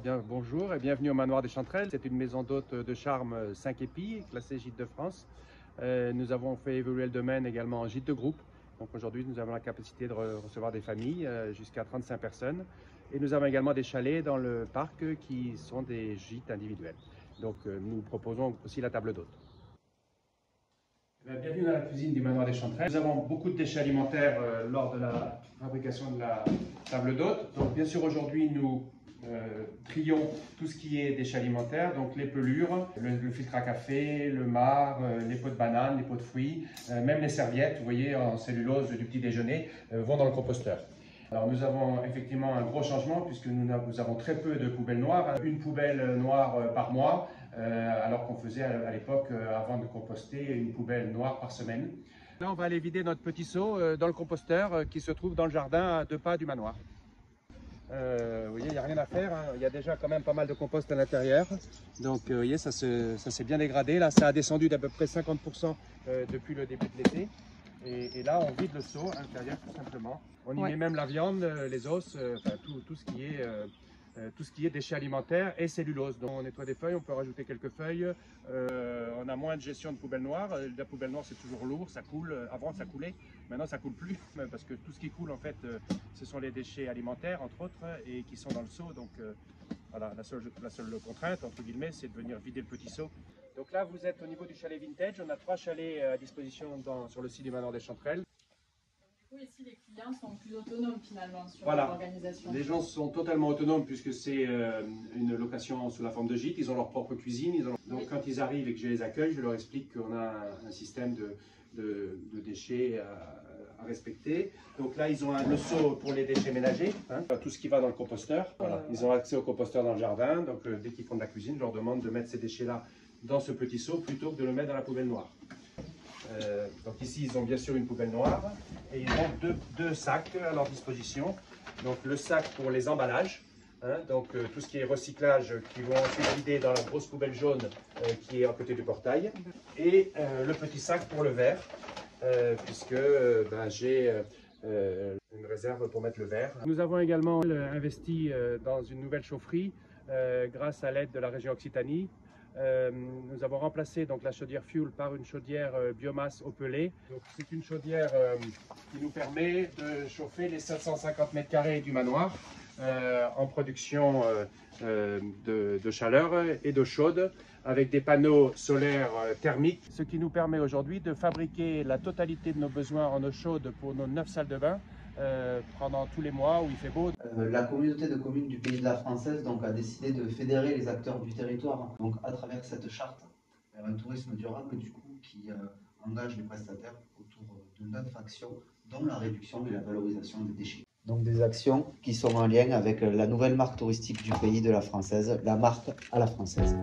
Bien, bonjour et bienvenue au Manoir des Chanterelles. C'est une maison d'hôtes de charme 5 épis, classée gîte de France. Nous avons fait évoluer le domaine également en gîte de groupe. Donc aujourd'hui, nous avons la capacité de recevoir des familles jusqu'à 35 personnes. Et nous avons également des chalets dans le parc qui sont des gîtes individuels. Donc nous proposons aussi la table d'hôtes. Bienvenue dans la cuisine du Manoir des Chanterelles. Nous avons beaucoup de déchets alimentaires lors de la fabrication de la table d'hôtes. Donc bien sûr aujourd'hui nous trions tout ce qui est déchets alimentaires, donc les pelures, le filtre à café, le marc, les pots de bananes, les pots de fruits, même les serviettes, vous voyez, en cellulose du petit déjeuner, vont dans le composteur. Alors nous avons effectivement un gros changement puisque nous avons très peu de poubelles noires, une poubelle noire par mois, alors qu'on faisait à l'époque, avant de composter, une poubelle noire par semaine. Là on va aller vider notre petit seau dans le composteur qui se trouve dans le jardin à 2 pas du manoir. Vous voyez, il n'y a rien à faire, hein. Il y a déjà quand même pas mal de compost à l'intérieur. Donc vous voyez, ça s'est bien dégradé. Là, ça a descendu d'à peu près 50% depuis le début de l'été. Et là, on vide le seau intérieur tout simplement. On y met même la viande, les os, enfin, tout ce qui est déchets alimentaires et cellulose. Donc on nettoie des feuilles, on peut rajouter quelques feuilles. On a moins de gestion de poubelle noire. La poubelle noire, c'est toujours lourd, ça coule. Avant, ça coulait. Maintenant, ça coule plus parce que tout ce qui coule, en fait, ce sont les déchets alimentaires, entre autres, et qui sont dans le seau. Donc voilà, la seule contrainte, entre guillemets, c'est de venir vider le petit seau. Donc là, vous êtes au niveau du chalet vintage. On a 3 chalets à disposition sur le site du Manoir des Chanterelles. Du coup, ici, les clients sont plus autonomes finalement sur Voilà. l'organisation. Les gens sont totalement autonomes puisque c'est une location sous la forme de gîte. Ils ont leur propre cuisine. Donc quand ils arrivent et que je les accueille, je leur explique qu'on a un système de déchets à respecter. Donc là, ils ont le seau pour les déchets ménagers, hein, tout ce qui va dans le composteur. Voilà. Ils ont accès au composteur dans le jardin. Donc dès qu'ils font de la cuisine, je leur demande de mettre ces déchets-là dans ce petit seau plutôt que de le mettre dans la poubelle noire. Donc ici, ils ont bien sûr une poubelle noire et ils ont deux sacs à leur disposition. Donc le sac pour les emballages, hein, donc tout ce qui est recyclage qui vont ensuite vider dans la grosse poubelle jaune qui est à côté du portail. Et le petit sac pour le verre, puisque j'ai une réserve pour mettre le verre. Nous avons également investi dans une nouvelle chaufferie grâce à l'aide de la région Occitanie. Nous avons remplacé donc la chaudière fuel par une chaudière biomasse au pellet. C'est une chaudière qui nous permet de chauffer les 750 mètres carrés du manoir en production de chaleur et d'eau chaude avec des panneaux solaires thermiques, ce qui nous permet aujourd'hui de fabriquer la totalité de nos besoins en eau chaude pour nos 9 salles de bain pendant tous les mois où il fait beau. La communauté de communes du Pays de la Française donc, a décidé de fédérer les acteurs du territoire donc, à travers cette charte vers un tourisme durable du coup, qui engage les prestataires autour de 9 actions, dont la réduction et la valorisation des déchets. Donc des actions qui sont en lien avec la nouvelle marque touristique du Pays de la Française, la marque à la française.